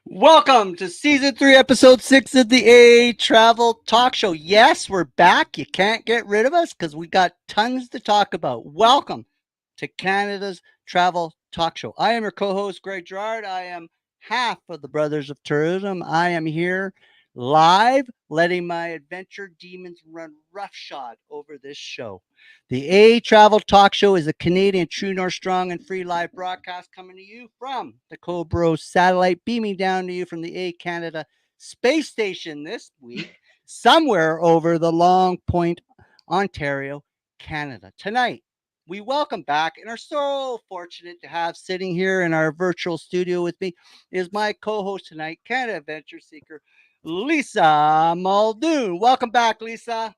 Welcome to season 3, episode 6 of the A Travel Talk Show. Yes, we're back. You can't get rid of us because we got tons to talk about. Welcome to Canada's Travel Talk Show. I am your co host, Greg Girard. I am half of the Brothers of Tourism. I am here live, letting my adventure demons run roughshod over this show. The A Travel Talk Show is a Canadian True North Strong and free live broadcast coming to you from the Cobro satellite, beaming down to you from the A Canada space station this week, somewhere over the Long Point, Ontario, Canada. Tonight, we welcome back and are so fortunate to have sitting here in our virtual studio with me is my co-host tonight, Canada Adventure Seeker, Lisa Muldoon. Welcome back, Lisa.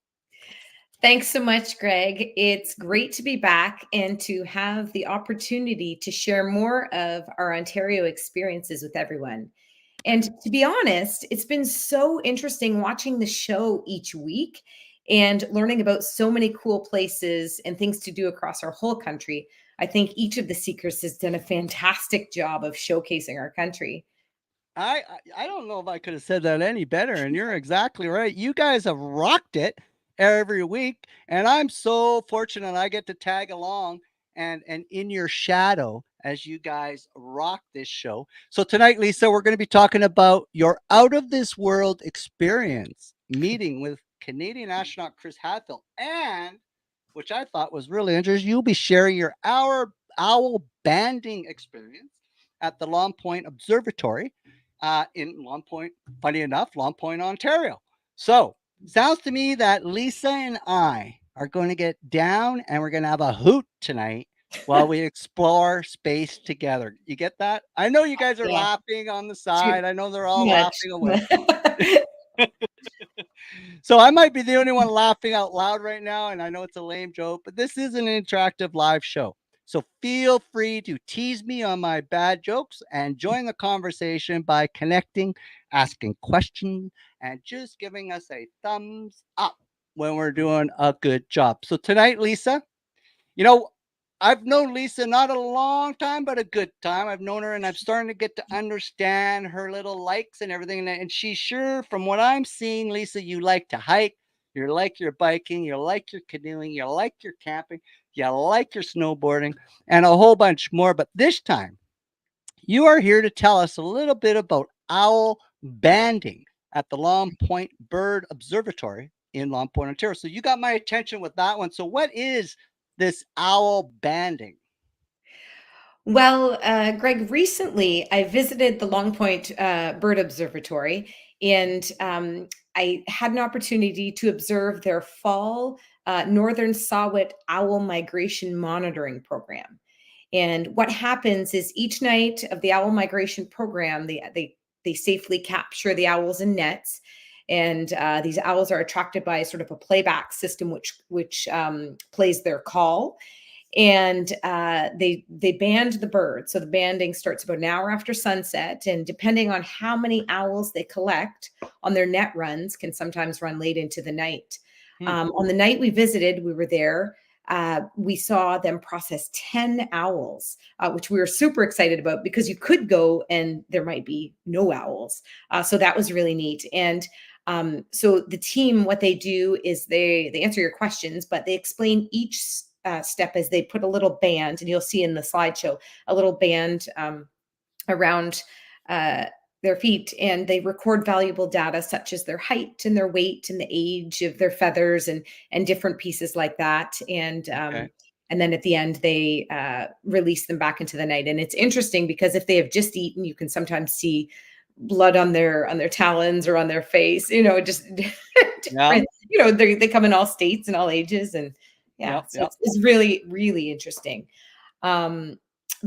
Thanks so much, Greg. It's great to be back and to have the opportunity to share more of our Ontario experiences with everyone. And to be honest, it's been so interesting watching the show each week and learning about so many cool places and things to do across our whole country. I think each of the seekers has done a fantastic job of showcasing our country. I don't know if I could have said that any better, and you're exactly right. You guys have rocked it every week, and I'm so fortunate I get to tag along and in your shadow as you guys rock this show. So tonight, Lisa, we're going to be talking about your out of this world experience meeting with Canadian astronaut Chris Hadfield, and which I thought was really interesting, you'll be sharing your owl banding experience at the Long Point Observatory in Long Point, funny enough, Long Point, Ontario. So, sounds to me that Lisa and I are going to get down and we're going to have a hoot tonight while we explore space together. You get that? I know you guys are Yeah, laughing on the too, side. I know they're too all much. laughing away. So I might be the only one laughing out loud right now, and I know it's a lame joke, but this is an interactive live show. So feel free to tease me on my bad jokes and join the conversation by connecting, asking questions, and just giving us a thumbs up when we're doing a good job. So tonight, Lisa, you know, I've known Lisa not a long time, but a good time. I've known her and I'm starting to get to understand her little likes and everything. And she's sure, from what I'm seeing, Lisa, you like to hike, you like your biking, you like your canoeing, you like your camping, you like your snowboarding, and a whole bunch more. But this time, you are here to tell us a little bit about owl banding at the Long Point Bird Observatory in Long Point, Ontario. So you got my attention with that one. So what is this owl banding? Well, Greg, recently I visited the Long Point Bird Observatory, and I had an opportunity to observe their fall northern saw-whet owl migration monitoring program. And what happens is each night of the owl migration program, they safely capture the owls in nets, and these owls are attracted by sort of a playback system, which plays their call, and they band the bird. So the banding starts about an hour after sunset, and depending on how many owls they collect on their net runs, can sometimes run late into the night. Hmm. On the night we visited, we were there. We saw them process 10 owls, which we were super excited about because you could go and there might be no owls. So that was really neat. And so the team, what they do is they answer your questions, but they explain each step as they put a little band, and you'll see in the slideshow a little band around their feet, and they record valuable data such as their height and their weight and the age of their feathers and different pieces like that. Okay. And then at the end, they release them back into the night. And it's interesting because if they have just eaten, you can sometimes see blood on their talons or on their face. Just Yeah. different. They come in all states and all ages, and yeah, Yep. so Yep. it's really really interesting. Um,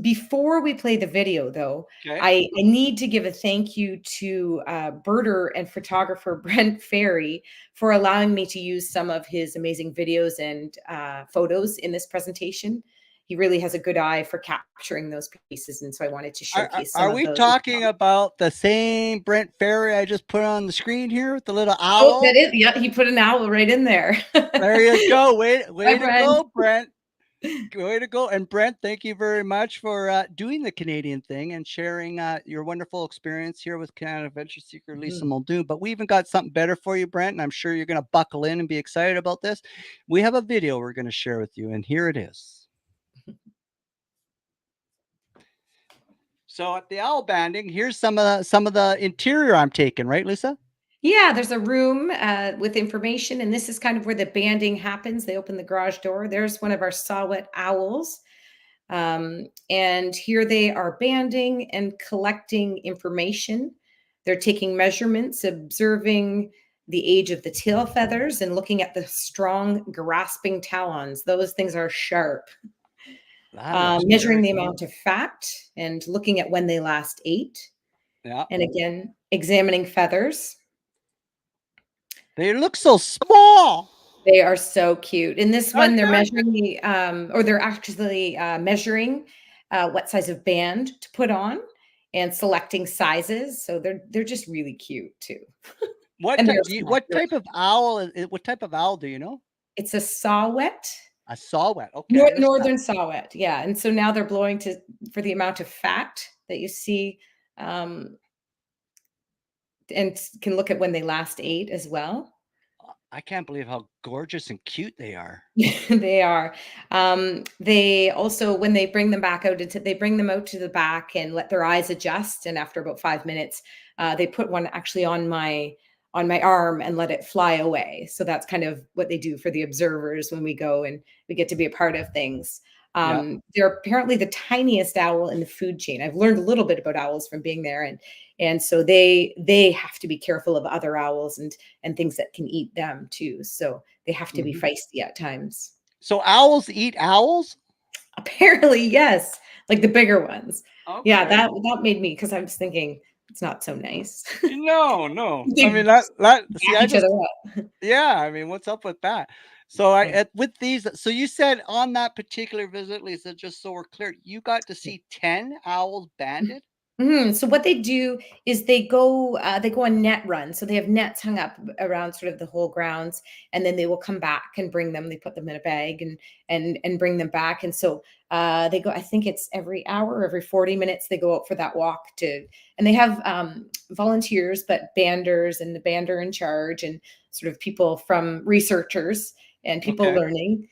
Before we play the video, though, Okay. I need to give a thank you to birder and photographer Brent Ferry for allowing me to use some of his amazing videos and photos in this presentation. He really has a good eye for capturing those pieces, and so I wanted to Are, are, showcase some are of we those as talking well. about the same Brent Ferry I just put on the screen here with the little Oh, that owl? is, yeah, he put an owl right in there. There you go. Way Hi, to Brent. go, Brent. Way to go. And Brent, thank you very much for doing the Canadian thing and sharing your wonderful experience here with Canada Adventure Seeker Lisa Mhm. Muldoon. But we even got something better for you, Brent, and I'm sure you're going to buckle in and be excited about this. We have a video we're going to share with you, and here it is. So at the owl banding, here's some of the interior I'm taking, right, Lisa? Yeah, there's a room with information, and this is kind of where the banding happens. They open the garage door. There's one of our saw-whet owls. And here they are banding and collecting information. They're taking measurements, observing the age of the tail feathers, and looking at the strong, grasping talons. Those things are sharp. That looks Measuring very the cool. amount of fat and looking at when they last ate. Yeah. And again, examining feathers. They look so small. They are so cute. In this one, Aren't they're they? measuring the, or they're actually measuring what size of band to put on and selecting sizes. So they're just really cute too, What and type they're do you, small. what type of owl what type of owl do you know? It's a saw-whet, A saw-whet. Okay, I understand. northern saw-whet. Yeah, and so now they're blowing to for the amount of fat that you see, um, and can look at when they last ate as well. I can't believe how gorgeous and cute they are. They are. They also, when they bring them back out they bring them out to the back and let their eyes adjust. And after about 5 minutes, they put one actually on my arm and let it fly away. So that's kind of what they do for the observers when we go and we get to be a part of things. Yeah. They're apparently the tiniest owl in the food chain. I've learned a little bit about owls from being there, and so they have to be careful of other owls and things that can eat them too. So they have to be Mhm. feisty at times. So owls eat owls? Apparently, yes, like the bigger ones. Yeah, Okay. that made me because I was thinking it's not so nice. No, no. I They mean that see snap I each other just up. yeah, I mean what's up with that? So I Yeah. with these so you said on that particular visit, Lisa, just so we're clear, you got to see 10 owls banded? Mhm. So what they do is they go on net runs. So they have nets hung up around sort of the whole grounds, and then they will come back and bring them. They put them in a bag and bring them back. And so they go. I think it's every hour, every 40 minutes, they go out for that walk to. And they have volunteers, but banders and the bander in charge, and sort of people from researchers and people Okay. learning.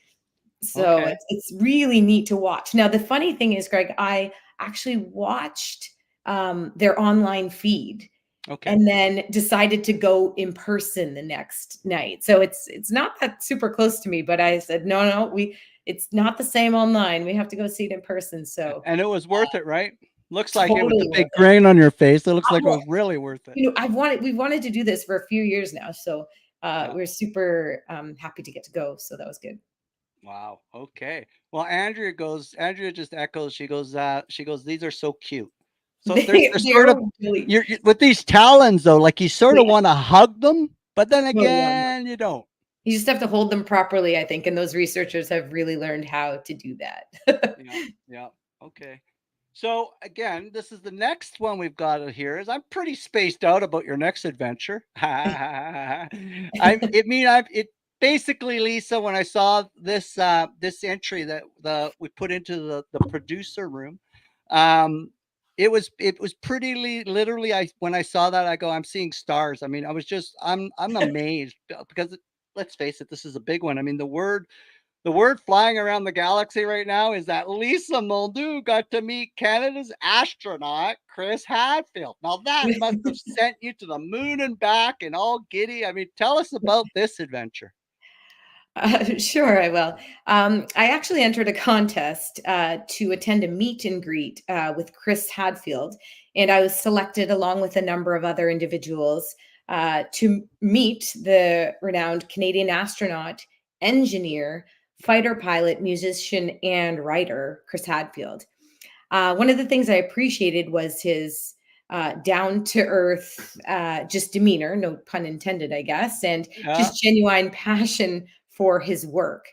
So Okay. it's really neat to watch. Now, the funny thing is, Greg, I actually watched their online feed Okay. and then decided to go in person the next night. So it's not that super close to me, but I said, no, no, we it's not the same online. We have to go see it in person. So And it was worth it, right? Looks like it with the totally big worth it. grain on your face. It looks like it Well, was really worth it. we've wanted to do this for a few years now. So Yeah. we're super happy to get to go. So that was good. Wow. Okay. Well, Andrea just echoes. She goes, these are so cute. So they're sort They're of really, you're with these talons though, like you sort of yeah, want to hug them, but then oh yeah. again, you don't. You just have to hold them properly, I think, and those researchers have really learned how to do that. Yeah. Yeah. Okay. So again, this is the next one we've got here. Is I'm pretty spaced out about your next adventure. I it basically, Lisa, when I saw this entry that the we put into the producer room, um, it was pretty literally. I when I saw that, I go, I'm seeing stars. I mean, I'm amazed because let's face it, this is a big one. I mean, the word flying around the galaxy right now is that Lisa Muldoon got to meet Canada's astronaut, Chris Hadfield. Now, that must have sent you to the moon and back and all giddy. I mean, tell us about this adventure. Sure, I will. I actually entered a contest to attend a meet and greet with Chris Hadfield, and I was selected along with a number of other individuals to meet the renowned Canadian astronaut, engineer, fighter pilot, musician, and writer, Chris Hadfield. One of the things I appreciated was his down to earth, just demeanor, no pun intended, I guess, and Yeah. just genuine passion for his work.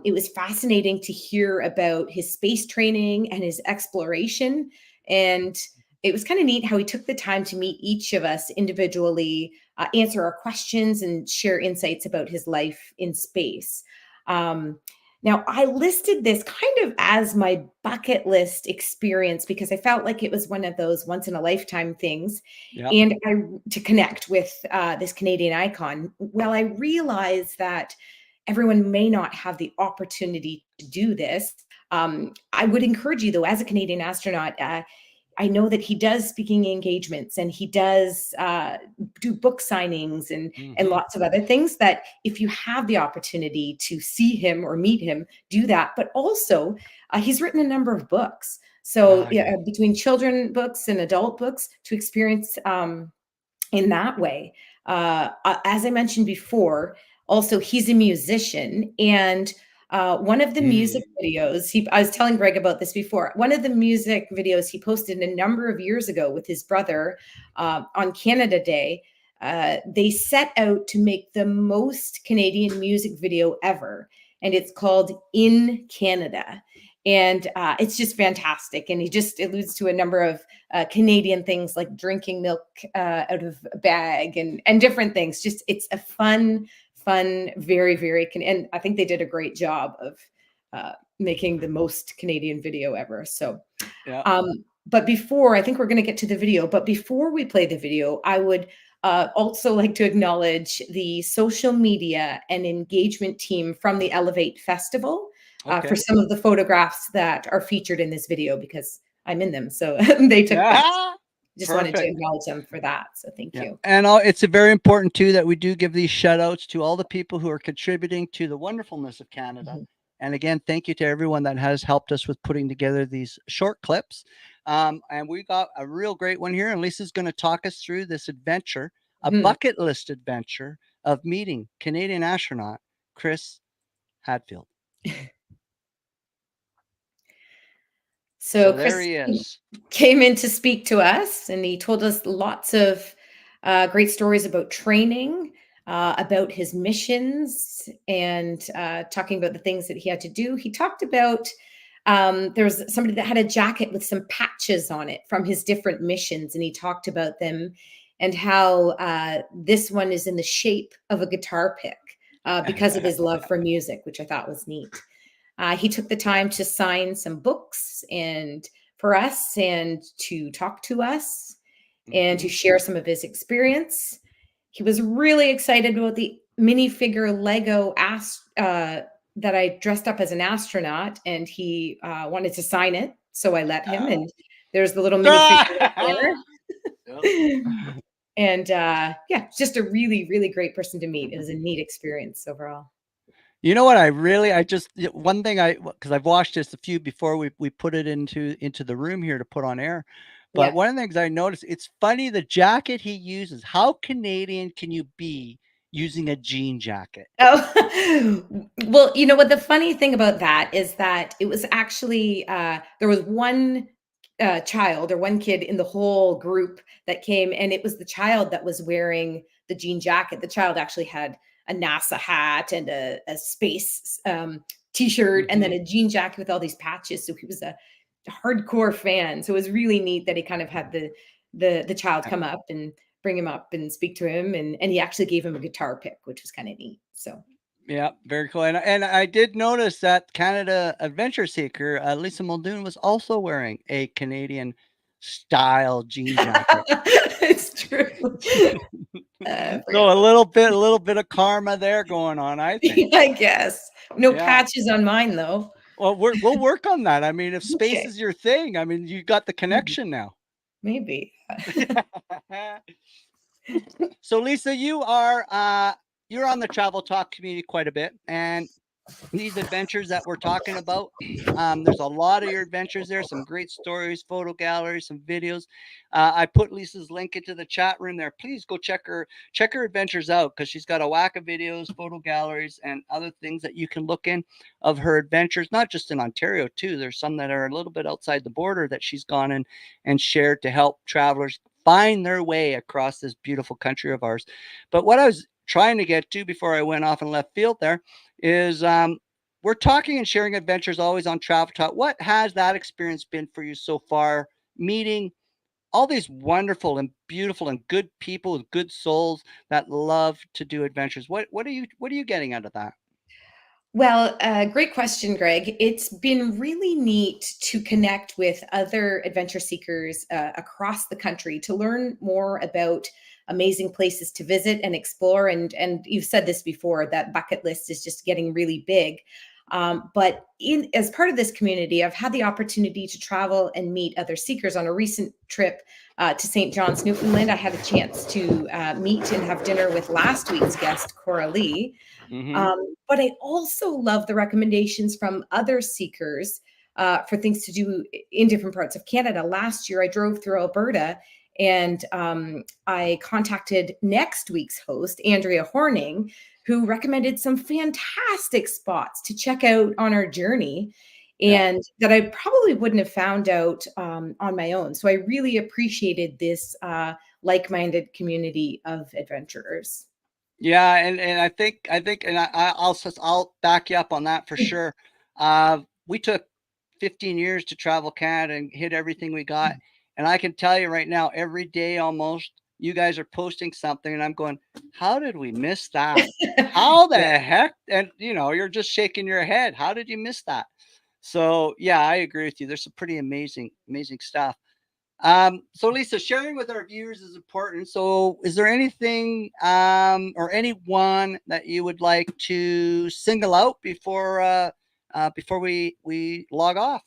It was fascinating to hear about his space training and his exploration. And it was kind of neat how he took the time to meet each of us individually, answer our questions, and share insights about his life in space. Um, Now, I listed this kind of as my bucket list experience because I felt like it was one of those once in a lifetime things, Yep. and I to connect with this Canadian icon. Well, I realized that everyone may not have the opportunity to do this. I would encourage you, though, as a Canadian astronaut, I know that he does speaking engagements and he does do book signings and Hmm. lots of other things that if you have the opportunity to see him or meet him, do that. But also, he's written a number of books. So Ah, yeah, yeah. between children books and adult books to experience in that way. As I mentioned before, also he's a musician, and one of the music Mm. videos I was telling Greg about this before. One of the music videos he posted a number of years ago with his brother on Canada Day. They set out to make the most Canadian music video ever, and it's called In Canada. And it's just fantastic. And he just alludes to a number of Canadian things like drinking milk out of a bag and different things. Just it's a fun, very and I think they did a great job of making the most Canadian video ever. So, Yeah. um, but before I think we're going to get to the video, but before we play the video, I would also like to acknowledge the social media and engagement team from the Elevate Festival for Okay. some of the photographs that are featured in this video because I'm in them. So they took them. Yeah. Just wanted to Perfect. acknowledge them for that. So thank Yeah, you. and it's a very important too that we do give these shout outs to all the people who are contributing to the wonderfulness of Canada. Mhm. And again, thank you to everyone that has helped us with putting together these short clips. And we got a real great one here, and Lisa's going to talk us through this adventure, a Mhm. bucket list adventure of meeting Canadian astronaut Chris Hadfield. So So there Chris he is. came in to speak to us, and he told us lots of great stories about training, about his missions, and talking about the things that he had to do. He talked about there was somebody that had a jacket with some patches on it from his different missions, and he talked about them and how this one is in the shape of a guitar pick because of his love for music, which I thought was neat. He took the time to sign some books and for us and to talk to us and to Hmm. share some of his experience. He was really excited about the minifigure Lego that I dressed up as an astronaut, and he wanted to sign it, so I let him. And there's the little minifigure right Yep. there. And yeah, just a really great person to meet. It was a neat experience overall. You know what? I just one thing because I've watched this a few before we put it into the room here to put on air. But Yeah. one of the things I noticed, it's funny the jacket he uses. How Canadian can you be using a jean jacket? Oh, well, you know what? The funny thing about that is that it was actually there was one child or one kid in the whole group that came, and it was the child that was wearing the jean jacket. The child actually had a NASA hat and a space t-shirt, and then Hmm. a jean jacket with all these patches. So he was a hardcore fan. So it was really neat that he kind of had the child come up and bring him up and speak to him, and he actually gave him a guitar pick, which was kind of neat. So Yeah, very cool. And I did notice that Canada Adventure Seeker, Lisa Muldoon, was also wearing a Canadian style jean jacket. it's true. I So forgot about a little bit of karma there going on, I think. that. I guess no Yeah. patches on mine though. Well, we'll work on that. I mean, if space Okay, is your thing, I mean, you got the maybe. connection now. Maybe. So, Lisa, you're on the travel talk community quite a bit, and these adventures that we're talking about, there's a lot of your adventures there. Some great stories, photo galleries, some videos. I put Lisa's link into the chat room there. Please go check her adventures out because she's got a whack of videos, photo galleries, and other things that you can look in of her adventures. Not just in Ontario too. There's some that are a little bit outside the border that she's gone in and shared to help travelers find their way across this beautiful country of ours. But what I was trying to get to before I went off in left field there is we're talking and sharing adventures always on Travel Talk. What has that experience been for you so far? Meeting all these wonderful and beautiful and good people with good souls that love to do adventures. What are you getting out of that? Well, great question, Greg. It's been really neat to connect with other adventure seekers across the country to learn more about amazing places to visit and explore. And you've said this before, that bucket list is just getting really big. But in as part of this community, I've had the opportunity to travel and meet other seekers. On a recent trip to St. John's, Newfoundland, I had a chance to meet and have dinner with last week's guest, Cora Lee. Mm-hmm. But I also love the recommendations from other seekers for things to do in different parts of Canada. Last year, I drove through Alberta and I contacted next week's host, Andrea Horning, who recommended some fantastic spots to check out on our journey Yeah. and that I probably wouldn't have found out on my own. So I really appreciated this like minded community of adventurers. Yeah, and I think, and I'll back you up on that for sure. We took 15 years to travel Canada and hit everything we got, and I can tell you right now, every day almost, you guys are posting something, and I'm going, how did we miss that? How the Yeah. heck? And you're just shaking your head. How did you miss that? So yeah, I agree with you. There's some pretty amazing stuff. So Lisa, sharing with our viewers is important. So is there anything or anyone that you would like to single out before we log off?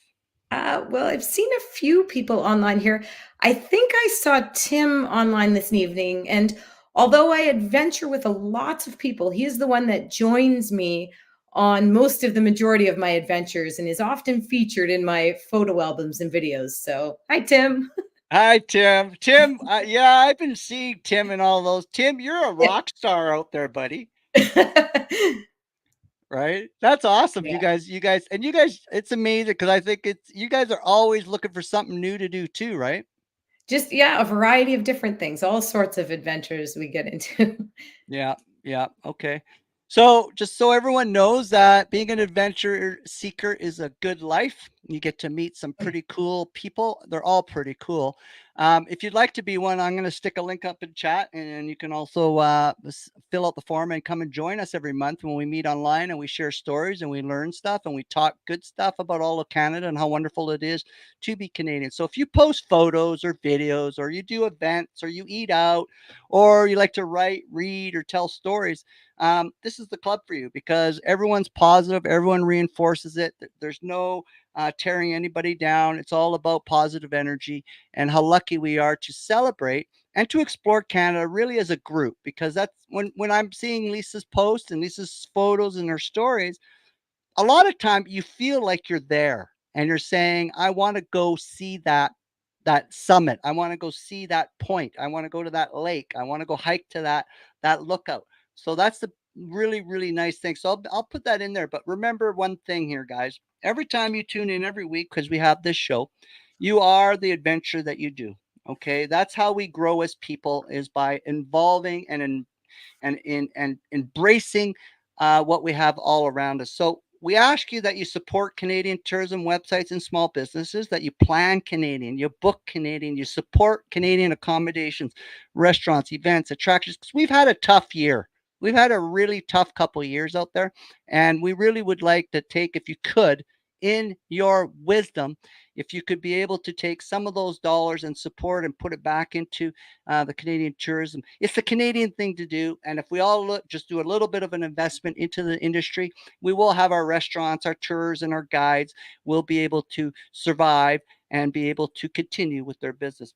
Well, I've seen a few people online here. I think I saw Tim online this evening, and although I adventure with a lots of people, he is the one that joins me on most of the majority of my adventures and is often featured in my photo albums and videos. So, hi, Tim. Hi, Tim. Tim, yeah, I've been seeing Tim and all those. Tim, you're a rock star out there, buddy. Right? That's awesome. Yeah. You guys, it's amazing because I think it's you guys are always looking for something new to do too, right? Just, yeah, a variety of different things, all sorts of adventures we get into. Yeah, yeah, okay. So, just so everyone knows that being an adventure seeker is a good life. You get to meet some pretty cool people. They're all pretty cool. If you'd like to be one, I'm going to stick a link up in chat, and you can also fill out the form and come and join us every month when we meet online and we share stories and we learn stuff and we talk good stuff about all of Canada and how wonderful it is to be Canadian. So, if you post photos or videos, or you do events, or you eat out, or you like to write, read, or tell stories, this is the club for you because everyone's positive, everyone reinforces it. There's no tearing anybody down. It's all about positive energy and how lucky we are to celebrate and to explore Canada really as a group. Because that's when I'm seeing Lisa's posts and Lisa's photos and her stories, a lot of time you feel like you're there and you're saying, I want to go see that summit. I want to go see that point. I want to go to that lake. I want to go hike to that lookout. So that's the really nice thing. So I'll put that in there. But remember one thing here, guys. Every time you tune in every week, because we have this show, you are the adventure that you do. Okay, that's how we grow as people, is by involving and embracing what we have all around us. So we ask you that you support Canadian tourism websites and small businesses, that you plan Canadian, you book Canadian, you support Canadian accommodations, restaurants, events, attractions, because we've had a tough year. We've had a really tough couple of years out there, and we really would like to take, if you could, in your wisdom, if you could be able to take some of those dollars and support and put it back into the Canadian tourism. It's the Canadian thing to do. And if we all just do a little bit of an investment into the industry, we will have our restaurants, our tours, and our guides will be able to survive and be able to continue with their business.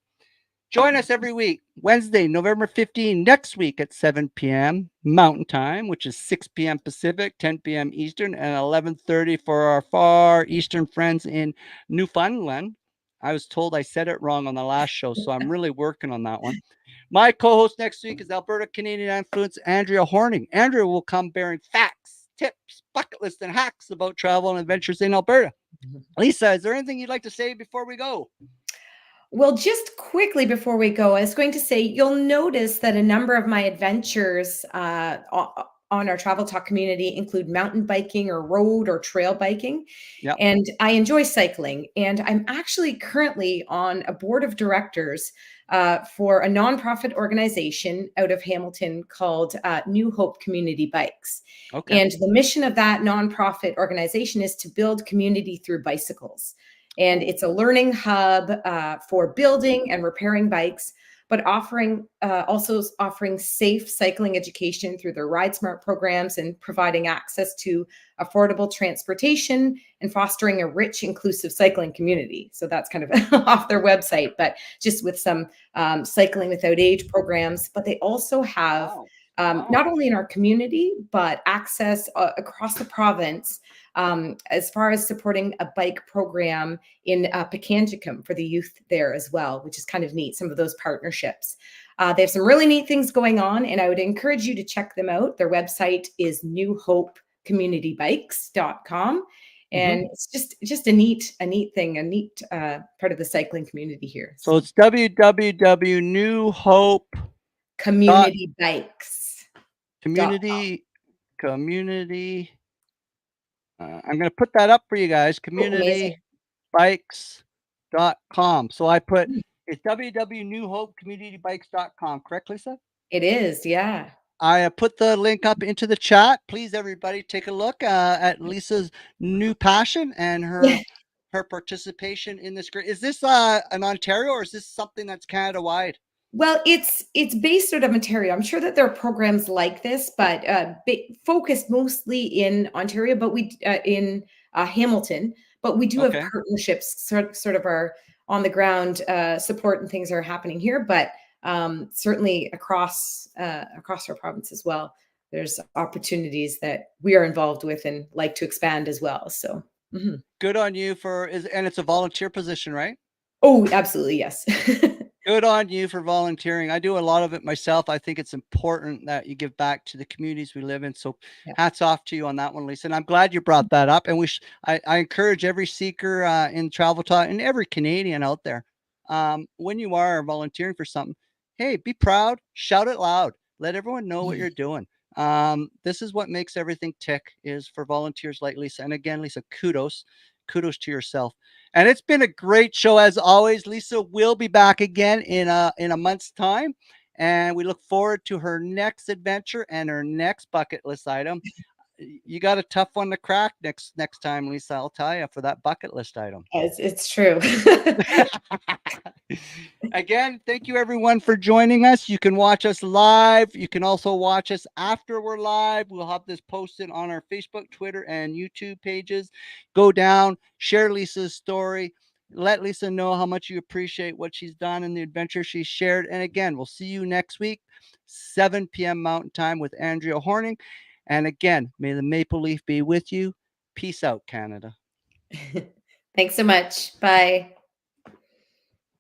Join us every week, Wednesday, November 15, next week at 7 p.m. Mountain Time, which is 6 p.m. Pacific, 10 p.m. Eastern, and 11:30 for our far Eastern friends in Newfoundland. I was told I said it wrong on the last show, so I'm really working on that one. My co-host next week is Alberta Canadian influence Andrea Horning. Andrea will come bearing facts, tips, bucket lists, and hacks about travel and adventures in Alberta. Lisa, is there anything you'd like to say before we go? Well, just quickly before we go, I was going to say you'll notice that a number of my adventures on our Travel Talk community include mountain biking or road or trail biking. Yep. And I enjoy cycling. And I'm actually currently on a board of directors for a nonprofit organization out of Hamilton called New Hope Community Bikes. Okay. And the mission of that nonprofit organization is to build community through bicycles. And it's a learning hub for building and repairing bikes, but also offering safe cycling education through their Ride Smart programs and providing access to affordable transportation and fostering a rich, inclusive cycling community. So that's kind of off their website, but just with some cycling without age programs. But they also have not only in our community, but access across the province as far as supporting a bike program in Pikangikum for the youth there as well, which is kind of neat, some of those partnerships. They have some really neat things going on, and I would encourage you to check them out. Their website is newhopecommunitybikes.com. And it's just a neat thing, a neat part of the cycling community here. So it's www.newhope Community Bikes. community. I'm going to put that up for you guys. Communitybikes.com. So I put it's www.newhopecommunitybikes.com. Correct, Lisa? It is, yeah. I put the link up into the chat. Please, everybody, take a look at Lisa's new passion and her participation in this. Is this an Ontario, or is this something that's Canada wide? Well, it's based out of Ontario. I'm sure that there are programs like this, but focused mostly in Ontario, but we in Hamilton. But we do have partnerships, sort of our on the ground support and things are happening here. But certainly across our province as well, there's opportunities that we are involved with and like to expand as well. So good on you and it's a volunteer position, right? Oh, absolutely, yes. Good on you for volunteering. I do a lot of it myself. I think it's important that you give back to the communities we live in. So hats off to you on that one, Lisa. And I'm glad you brought that up. And I encourage every seeker in Travel Talk and every Canadian out there, when you are volunteering for something, hey, be proud, shout it loud, let everyone know what you're doing. This is what makes everything tick, is for volunteers like Lisa. And again, Lisa, kudos to yourself. And it's been a great show as always. Lisa will be back again in a month's time, and we look forward to her next adventure and her next bucket list item. You got a tough one to crack next time, Lisa. I'll tell you, for that bucket list item. It's true. Again, thank you everyone for joining us. You can watch us live. You can also watch us after we're live. We'll have this posted on our Facebook, Twitter, and YouTube pages. Go down, share Lisa's story. Let Lisa know how much you appreciate what she's done and the adventure she's shared. And again, we'll see you next week, 7 p.m. Mountain Time with Andrea Horning. And again, may the maple leaf be with you. Peace out, Canada. Thanks so much. Bye.